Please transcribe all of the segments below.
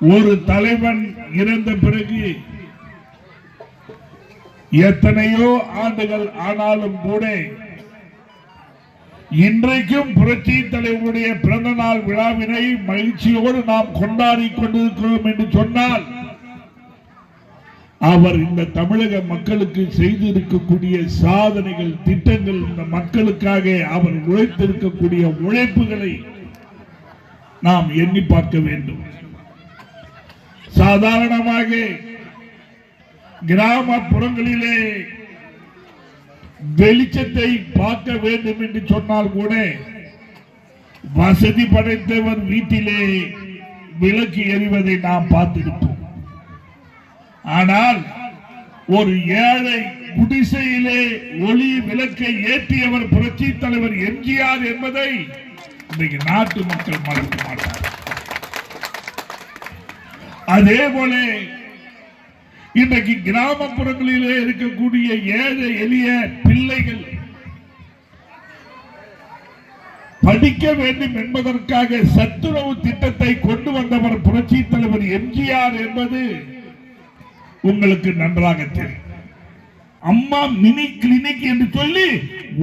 ஒரு தலைவன் இறந்த பிறகு எத்தனையோ ஆண்டுகள் ஆனாலும் கூட இன்றைக்கும் புரட்சி தலைவருடைய பிறந்த நாள் விழாவினை மகிழ்ச்சியோடு நாம் கொண்டாடி கொண்டிருக்கிறோம் என்று சொன்னால் அவர் இந்த தமிழக மக்களுக்கு செய்திருக்கக்கூடிய சாதனைகள், திட்டங்கள், இந்த மக்களுக்காக அவர் உழைத்திருக்கக்கூடிய உழைப்புகளை நாம் எண்ணி பார்க்க வேண்டும். சாதாரணமாக கிராமப்புறங்களிலே வெளிச்சத்தை பார்க்க வேண்டும் என்று சொன்னால் கூட வசதி படைத்தவர் வீட்டிலே விளக்கு எரிவதை நாம் பார்த்திருப்போம். ஆனால் ஒரு ஏழை குடிசையிலே ஒளி விளக்கை ஏற்றியவர் புரட்சி தலைவர் எம்ஜிஆர் என்பதை இன்றைக்கு நாட்டு மக்கள் மறக்க மாட்டார். அதே போல இன்றைக்கு கிராமப்புறங்களிலே இருக்கக்கூடிய ஏழை எளிய பிள்ளைகள் படிக்க வேண்டும் என்பதற்காக சத்துணவு திட்டத்தை கொண்டு வந்தவர் புரட்சி தலைவர் எம்ஜிஆர் என்பது உங்களுக்கு நன்றாக தெரியும். அம்மா மினி கிளினிக் என்று சொல்லி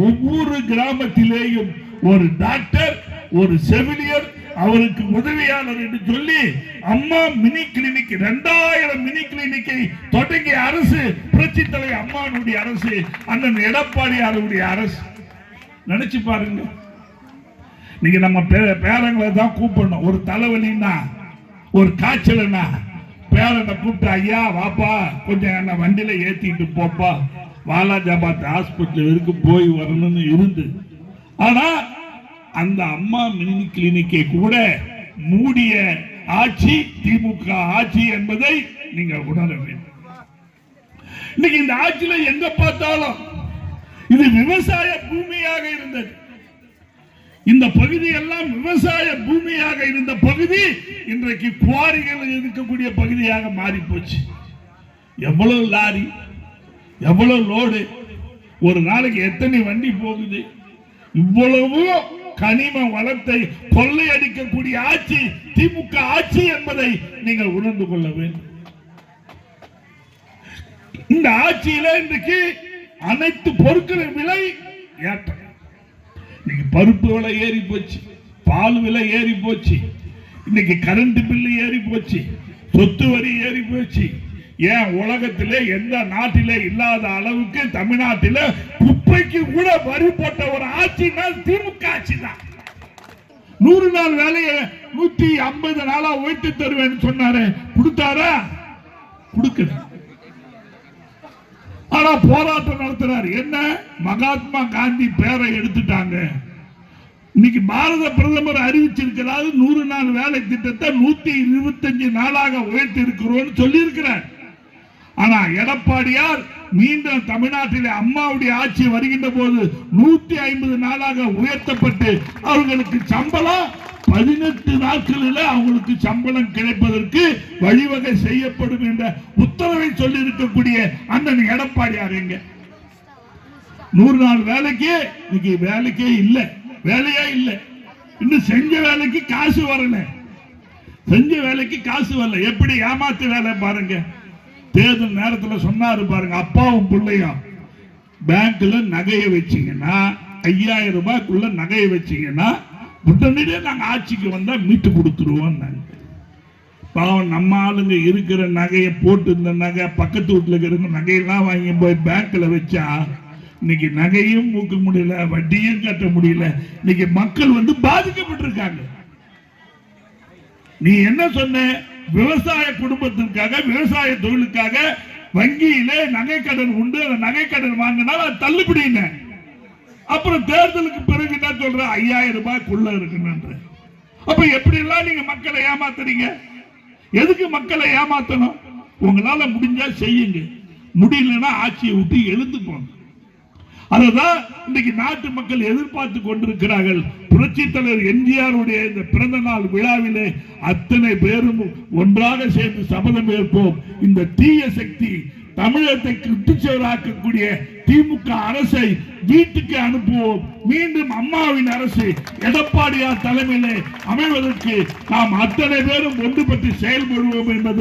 ஒவ்வொரு கிராமத்திலேயும் ஒரு டாக்டர், ஒரு செவிலியர், அவருக்கு உதவியாளர் என்று சொல்லி அம்மா மினி கிளினிக் 2000 மினி கிளினிக்கை தொடங்கிய அரசு புரட்சி தலைவர் அம்மாவுடைய அரசு, அண்ணன் எடப்பாடியாருடைய அரசு. நினைச்சு பாருங்க. நீங்க நம்ம பேரங்களை தான் கூப்பிடணும். ஒரு தலைவலின்னா, ஒரு காய்ச்சல்னா பேரனை கூப்பிட்டு, ஐயா வாப்பா கொஞ்சம் என்ன வண்டியில ஏத்திட்டு போப்பா, வாலாஜாபாத் ஹாஸ்பிட்டல் இருக்கு போய் வரணும்னு இருந்து. ஆனா அந்த அம்மா மினி கிளினிக்கை கூட மூடிய ஆட்சி திமுக ஆட்சி என்பதை நீங்க உணர வேண்டும். இன்னைக்கு இந்த ஆட்சியில எங்க பார்த்தாலும் இது விவசாய பூமியாக இருந்தது. இந்த பகுதி எல்லாம் விவசாய பூமியாக இருந்த பகுதி இன்றைக்கு குவாரிகள் இருக்கக்கூடிய பகுதியாக மாறி போச்சு. எவ்வளவு லாரி, எவ்வளவு லோடு, ஒரு நாளைக்கு எத்தனை வண்டி போகுது. இவ்வளவு கனிம வளத்தை கொள்ளையடிக்கக்கூடிய ஆட்சி திமுக ஆட்சி என்பதை நீங்கள் உணர்ந்து கொள்ள வேண்டும். இந்த ஆட்சியில இன்றைக்கு அனைத்து பொருட்களின் விலை ஏற்றம். இன்னைக்கு பருப்பு விலை ஏறி போச்சு, பால் விலை ஏறி போச்சு, இன்னைக்கு கரண்ட் பில்லு ஏறி போச்சு, சொத்து வரி ஏறி போச்சு. ஏன் உலகத்திலே எந்த நாட்டிலே இல்லாத அளவுக்கு தமிழ்நாட்டில குப்பைக்கு கூட வரி போட்ட ஒரு ஆட்சினா திமுக ஆட்சி தான். 100 நாள் வேலையை 150 நாளா உயர்த்தி தருவேன் சொன்னாரு, கொடுத்தாரா? கொடுக்கல. ஆனா போராட்டம் நடத்துறாரு. என்ன? மகாத்மா காந்தி பேரை எடுத்துட்டாங்க. இன்னைக்கு பாரத பிரதமர் அறிவிச்சிருக்கிறார் 100 நாள் வேலை திட்டத்தை 125 நாளாக உயர்த்தி இருக்கிறோம் சொல்லி இருக்கிறார். ஆனா எடப்பாடியார் மீண்டும் தமிழ்நாட்டில் அம்மாவுடைய ஆட்சி வருகின்ற போது 150 நாளாக உயர்த்தப்பட்டு அவர்களுக்கு சம்பளம் 18 நாட்களில் அவங்களுக்கு சம்பளம் கிடைப்பதற்கு வழிவகை செய்யப்படும் என்ற உத்தரவை சொல்லி இருக்கக்கூடிய அண்ணன் எடப்பாடியார் எங்க? 100 நாள் வேலைக்கு இன்னைக்கு வேலைக்கே இல்லை, வேலையே இல்லை. இன்னும் செஞ்ச வேலைக்கு காசு வரல, செஞ்ச வேலைக்கு காசு வரல. எப்படி ஏமாத்து வேலை பாருங்க. தேர்தல் நேரத்தில் சொன்னாரு பாருங்க, அப்பாவும் பிள்ளையும் பேங்க்ல நகையை வச்சீங்கன்னா 5000 ரூபாய்க்குள்ள நகையை வச்சீங்கன்னா உடனடியே நாங்க ஆட்சிக்கு வந்தா மீட்டு கொடுத்துருவோம். பாவம் நம்ம ஆளுங்க இருக்கிற நகையை போட்டு, இந்த நகை பக்கத்து வீட்டுல இருக்கிற நகையெல்லாம் வாங்கி போய் பேங்க்ல வச்சா இன்னைக்கு நகையும் மூக்க முடியல, வட்டியும் கட்ட முடியல. இன்னைக்கு மக்கள் பாதிக்கப்பட்டிருக்காங்க. நீ என்ன சொன்ன? விவசாய குடும்பத்திற்காக, விவசாய தொழிலுக்காக வங்கியிலே நகை கடன் உண்டு, அந்த நகை கடன் வாங்கினால் அது தள்ளுபடிங்க. அப்புறம் தேர்தலுக்கு பிறகு என்ன சொல்ற? 5000 ரூபாய்க்குள்ள இருக்குன்னு. அப்ப எப்படி எல்லாம் நீங்க மக்களை ஏமாத்துறீங்க? எதுக்கு மக்களை ஏமாத்தணும்? உங்களால முடிஞ்சா செய்யுங்க, முடியலன்னா ஆட்சியை விட்டு எழுந்து போங்க. அதுதான் இன்னைக்கு நாட்டு மக்கள் எதிர்பார்த்து கொண்டிருக்கிறார்கள். புரட்சி தலைவர் எம்ஜிஆருடைய இந்த பிறந்த நாள் விழாவிலே அத்தனை பேரும் ஒன்றாக சேர்ந்து சபதம் ஏற்போம். இந்த தீய சக்தி தமிழகத்தை குட்டிச்சவராக்கக்கூடிய திமுக அரசை வீட்டுக்கு அனுப்புவோம். மீண்டும் அம்மாவின் அரசு எடப்பாடியார் தலைமையிலே அமைவதற்கு நாம் அத்தனை பேரும் ஒன்றுபட்டு செயல்படுவோம் என்பது